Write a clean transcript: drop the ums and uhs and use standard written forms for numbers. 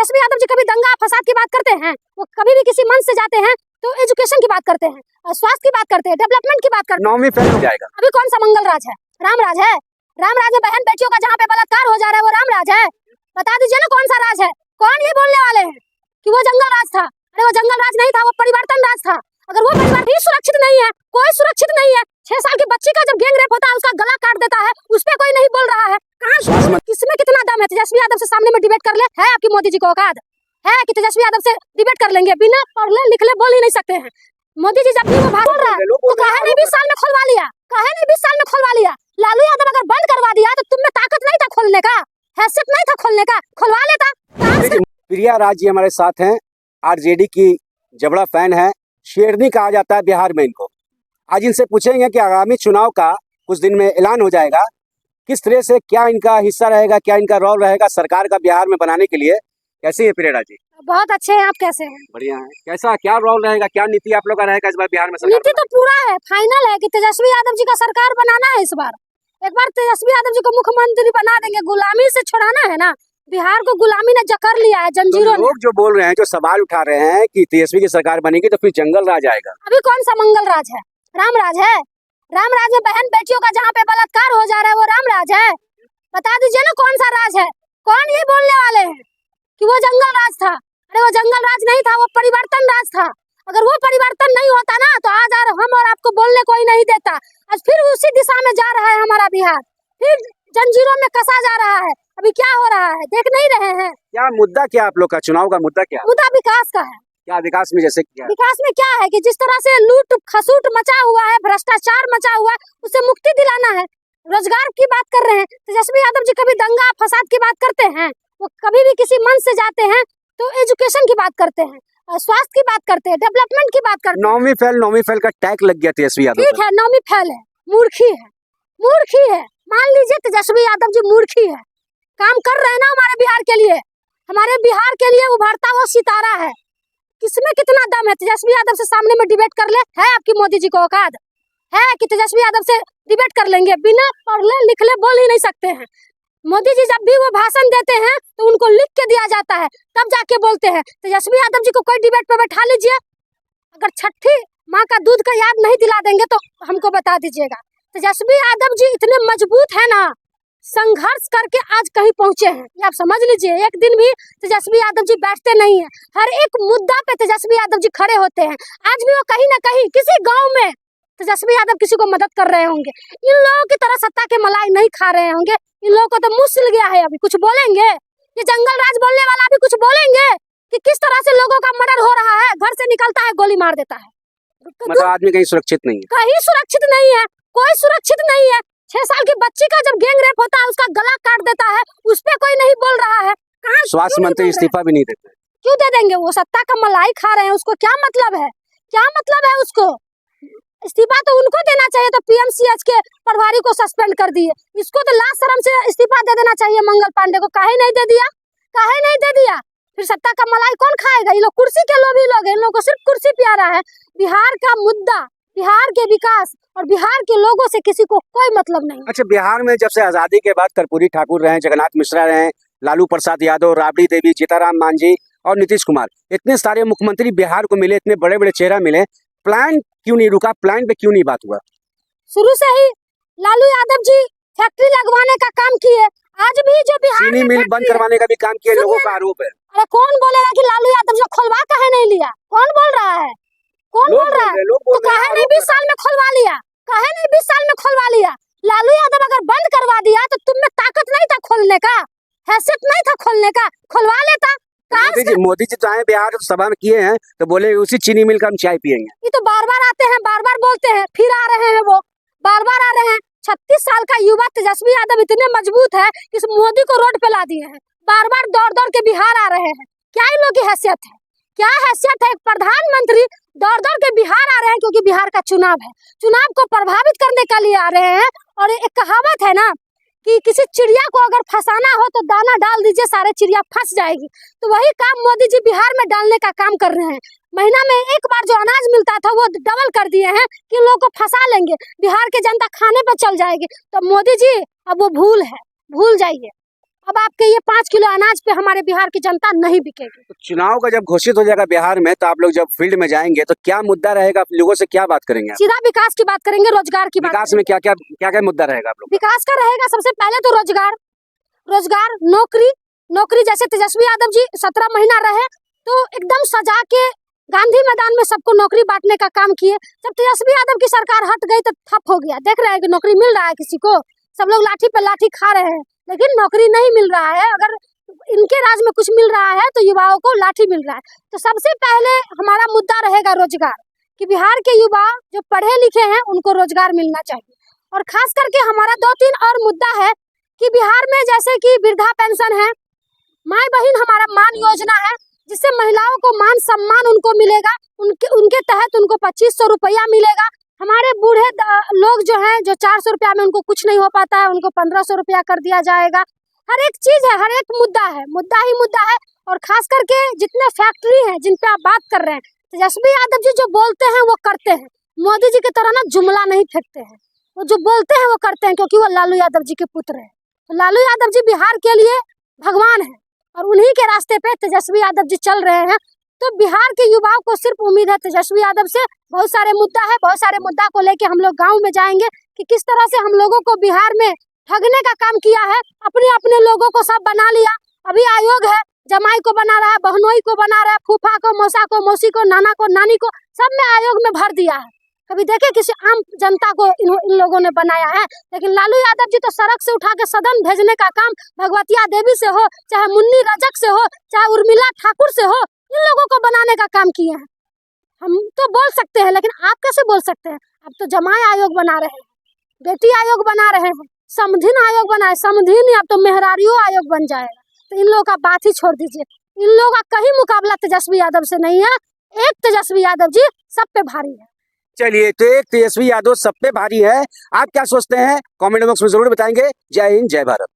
तेजस्वी यादव जी कभी दंगा फसाद की बात करते हैं, वो कभी भी किसी मंच से जाते हैं तो एजुकेशन की बात करते हैं, स्वास्थ्य की बात करते हैं, डेवलपमेंट की बात करते हैं। नौवीं फेल हो जाएगा। अभी कौन सा मंगल राज है? राम राज है? राम राज में बहन बेटियों का जहाँ पे बलात्कार हो जा रहा है वो राम राज है? बता दीजिए ना कौन सा राज है? कौन ये बोलने वाले हैं कि वो जंगल राज था? अरे वो जंगल राज नहीं था, वो परिवर्तन राज था। अगर वो परिवार ही सुरक्षित नहीं है, कोई सुरक्षित नहीं है, 6 साल की बच्ची का जब गैंग रेप होता है उसका गला काट देता है, उस पे कोई नहीं बोल रहा है। कहाँ किसमें कितना दम है? तेजस्वी यादव से सामने में डिबेट कर ले, है आपकी मोदी जी को औकात है कि तेजस्वी यादव से डिबेट कर लेंगे? बिना पढ़े लिखले बोल ही नहीं सकते हैं। मोदी जी जब भी वो भाषण रहा है तो काहे नहीं 20 साल में खुलवा लिया? काहे नहीं 20 साल में खुलवा लिया? लालू यादव अगर बंद करवा दिया तो तुम में ताकत नहीं था खोलने का, हैसियत नहीं था खोलने का, खुलवा लेता। प्रिया राज जी हमारे साथ हैं, आरजेडी की जबड़ा फैन है, शेरनी कहा जाता है बिहार में इनको। आज इनसे पूछेंगे कि आगामी चुनाव का कुछ दिन में ऐलान हो जाएगा, किस तरह से क्या इनका हिस्सा रहेगा, क्या इनका रोल रहेगा सरकार का बिहार में बनाने के लिए। कैसी है प्रिया राज जी? बहुत अच्छे हैं, आप कैसे हैं? बढ़िया है। कैसा क्या रोल रहेगा, क्या नीति आप लोग का रहेगा इस बार बिहार में? नीति तो पूरा है, फाइनल है कि तेजस्वी यादव जी का सरकार बनाना है इस बार। एक बार तेजस्वी यादव जी को मुख्यमंत्री बना देंगे, गुलामी से छुड़ाना है ना। बिहार को गुलामी ने जकड़ लिया है, जंजीरों ने। लोग जो बोल रहे हैं, जो सवाल उठा रहे हैं कि तेजस्वी की सरकार बनेगी तो फिर जंगल राज आएगा। अभी कौन सा मंगल राज है? राम राज है? राम राज में बहन बेटियों का जहाँ पे बलात्कार हो जा रहा है वो राम राज है? बता दीजिए ना कौन सा राज है? कौन ये बोलने वाले हैं कि वो जंगल राज था? अरे वो जंगल राज नहीं था, वो परिवर्तन राज था। अगर वो परिवर्तन नहीं होता ना तो आज हम और आपको बोलने कोई नहीं देता। आज फिर उसी दिशा में जा रहा है हमारा बिहार, फिर जंजीरों में कसा जा रहा है। अभी क्या हो रहा है देख नहीं रहे हैं? क्या मुद्दा, क्या आप लोग का चुनाव का मुद्दा क्या? मुद्दा विकास का है। क्या विकास में? जैसे क्या विकास में क्या है कि जिस तरह से लूट खसूट मचा हुआ है, भ्रष्टाचार मचा हुआ है, उससे मुक्ति दिलाना है। रोजगार की बात कर रहे हैं, तेजस्वी यादव जी कभी दंगा फसाद की बात करते हैं, वो कभी भी किसी मंच से जाते हैं तो एजुकेशन की बात करते हैं, स्वास्थ्य की बात करते हैं, डेवलपमेंट की बात करते हैं। नौवीं फेल का टैग लग गया तेजस्वी यादव। ठीक है, नौवीं फेल है, मूर्खी है, मूर्खी है। मान लीजिए तेजस्वी यादव जी मूर्खी है, काम कर रहे हैं ना हमारे बिहार के लिए, हमारे बिहार के लिए उभरता हुआ सितारा है। किसमें कितना दम है? तेजस्वी यादव से सामने में डिबेट कर ले, है आपकी मोदी जी को औकात है कि तेजस्वी यादव से डिबेट कर लेंगे? बिना पढ़े लिखले बोल ही नहीं सकते हैं। मोदी जी जब भी वो भाषण देते हैं तो उनको लिख के दिया जाता है, तब जाके बोलते हैं। तेजस्वी यादव जी को कोई डिबेट पे बैठा लीजिए, अगर छठी माँ का दूध का याद नहीं दिला देंगे तो हमको बता दीजिएगा। तेजस्वी यादव जी इतने मजबूत है ना, संघर्ष करके आज कहीं पहुंचे हैं, ये आप समझ लीजिए। एक दिन भी तेजस्वी यादव जी बैठते नहीं है, हर एक मुद्दा पे तेजस्वी यादव जी खड़े होते हैं। आज भी वो कहीं ना कहीं किसी गांव में तेजस्वी यादव किसी को मदद कर रहे होंगे। इन लोगों की तरह सत्ता के मलाई नहीं खा रहे होंगे, इन लोगों को तो मुंह सिल गया है। अभी कुछ बोलेंगे? ये जंगल राज बोलने वाला अभी कुछ बोलेंगे कि किस तरह से लोगों का मर्डर हो रहा है, घर से निकलता है गोली मार देता है। मतलब आदमी कहीं सुरक्षित नहीं है, कहीं सुरक्षित नहीं है, कोई सुरक्षित नहीं है। 6 साल की बच्ची का जब गैंग रेप होता है उसका गला काट देता है, उस पे कोई नहीं बोल रहा है। कहाँ स्वास्थ्य मंत्री इस्तीफा भी नहीं देते? क्यों दे देंगे? वो सत्ता का मलाई खा रहे हैं, उसको क्या मतलब है? क्या मतलब है उसको? इस्तीफा तो उनको देना चाहिए, तो पीएमसीएच के प्रभारी को सस्पेंड कर दिए, इसको तो लाज शर्म से इस्तीफा दे देना चाहिए मंगल पांडे को। काहे नहीं दे दिया? काहे नहीं दे दिया? फिर सत्ता का मलाई कौन खाएगा? ये लोग कुर्सी के लोभी लोग हैं, इन लोगों को सिर्फ कुर्सी प्यारा है। बिहार का मुद्दा, बिहार के विकास और बिहार के लोगों से किसी को कोई मतलब नहीं। अच्छा, बिहार में जब से आजादी के बाद कर्पूरी ठाकुर रहे, जगन्नाथ मिश्रा रहे, लालू प्रसाद यादव, राबड़ी देवी, जीताराम मांझी और नीतीश कुमार, इतने सारे मुख्यमंत्री बिहार को मिले, इतने बड़े बड़े चेहरा मिले, प्लान क्यों नहीं रुका? प्लान पे क्यों नहीं बात हुआ? शुरू से ही लालू यादव जी फैक्ट्री लगवाने का काम किए, आज भी जो बिहार चीनी मिल बंद करवाने का भी काम किया, लोगों का आरोप है। अरे कौन बोलेगा कि लालू यादव जी खुलवा काहे नहीं लिया? कौन बोल रहा है? कौन बोल रहा है? तो काहे नहीं 20 साल में खुलवा लिया? काहे नहीं 20 साल में खुलवा लिया? लालू यादव अगर बंद करवा दिया तो तुम में ताकत नहीं था खोलने का, हैसियत नहीं था खोलने का, खुलवा लेता। मोदी जी चाहे बिहार सभा में किए हैं तो बोले उसी चीनी मिल का हम चाय पियेंगे। ये तो बार बार आते हैं, बार बार बोलते हैं, फिर आ रहे हैं, वो बार बार आ रहे हैं। 36 साल का युवा तेजस्वी यादव इतने मजबूत है कि इस मोदी को रोड पे ला दिए हैं, बार बार दौड़ दौड़ के बिहार आ रहे हैं। क्या इन लोग की हैसियत है? क्या हैसियत है? एक प्रधानमंत्री दौड़ दौड़ के बिहार आ रहे हैं क्योंकि बिहार का चुनाव है, चुनाव को प्रभावित करने के लिए आ रहे हैं। और एक कहावत है ना कि किसी चिड़िया को अगर फंसाना हो तो दाना डाल दीजिए, सारे चिड़िया फंस जाएगी। तो वही काम मोदी जी बिहार में डालने का काम कर रहे हैं। महीना में एक बार जो अनाज मिलता था वो डबल कर दिए हैं कि लोगों को फंसा लेंगे, बिहार के जनता खाने पर चल जाएगी। तो मोदी जी अब वो भूल है, भूल जाइए। अब आपके ये 5 किलो अनाज पे हमारे बिहार की जनता नहीं बिकेगी। तो चुनाव का जब घोषित हो जाएगा बिहार में, तो आप लोग जब फील्ड में जाएंगे तो क्या मुद्दा रहेगा, आप लोगों से क्या बात करेंगे? सीधा विकास की बात करेंगे, रोजगार की बात विकास में क्या क्या क्या क्या मुद्दा रहेगा आप लोग? विकास का रहेगा। सबसे पहले तो रोजगार, नौकरी जैसे तेजस्वी यादव जी 17 महीना रहे तो एकदम सजा के गांधी मैदान में सबको नौकरी बांटने का काम किए। जब तेजस्वी यादव की सरकार हट गई तो ठप हो गया। देख रहे हैं कि नौकरी मिल रहा है किसी को, सब लोग लाठी पे लाठी खा रहे हैं, लेकिन नौकरी नहीं मिल रहा है। अगर इनके राज में कुछ मिल रहा है तो युवाओं को लाठी मिल रहा है। तो सबसे पहले हमारा मुद्दा रहेगा रोजगार, कि बिहार के युवा जो पढ़े लिखे हैं उनको रोजगार मिलना चाहिए। और खास करके हमारा 2-3 और मुद्दा है कि बिहार में जैसे कि वृद्धा पेंशन है, माई बहन हमारा मान योजना है, जिससे महिलाओं को मान सम्मान उनको मिलेगा। उनके तहत उनको 2500 रुपया मिलेगा। हमारे बूढ़े लोग जो हैं, जो 400 रुपया में उनको कुछ नहीं हो पाता है, उनको 1500 रुपया कर दिया जाएगा। हर एक चीज है, हर एक मुद्दा है, मुद्दा ही मुद्दा है। और खास करके जितने फैक्ट्री हैं जिन पे आप बात कर रहे हैं, तेजस्वी यादव जी जो बोलते हैं वो करते हैं। मोदी जी की तरह ना जुमला नहीं फेंकते हैं, वो जो बोलते हैं वो करते हैं, क्योंकि वो लालू यादव जी के पुत्र हैं। तो लालू यादव जी बिहार के लिए भगवान है और उन्हीं के रास्ते पे तेजस्वी यादव जी चल रहे हैं। तो बिहार के युवाओं को सिर्फ उम्मीद है तेजस्वी यादव से। बहुत सारे मुद्दा है, बहुत सारे मुद्दा को लेके हम लोग गांव में जाएंगे कि किस तरह से हम लोगों को बिहार में ठगने का काम किया है। अपने लोगों को सब बना लिया। अभी आयोग है, जमाई को बना रहा है, बहनोई को बना रहा है, फूफा को, मौसा को, मौसी को, नाना को, नानी को, सब में आयोग में भर दिया है। कभी देखे किसी आम जनता को इन लोगों ने बनाया है? लेकिन लालू यादव जी तो सड़क से उठा के सदन भेजने का काम भगवतिया देवी से हो, चाहे मुन्नी रजक से हो, चाहे उर्मिला ठाकुर से हो, इन लोगों को बनाने का काम किए हैं। हम तो बोल सकते हैं, लेकिन आप कैसे बोल सकते हैं? अब तो जमाई आयोग बना रहे हैं, बेटी आयोग बना रहे हैं, समधिन आयोग बनाए, समधिन अब तो मेहरारियों आयोग बन जाएगा। तो इन लोगों का बात ही छोड़ दीजिए। इन लोगों का कहीं मुकाबला तेजस्वी यादव से नहीं है। एक तेजस्वी यादव जी सब पे भारी है। चलिए, तो एक तेजस्वी यादव सब पे भारी है। आप क्या सोचते हैं कमेंट बॉक्स में जरूर बताएंगे। जय हिंद, जय भारत।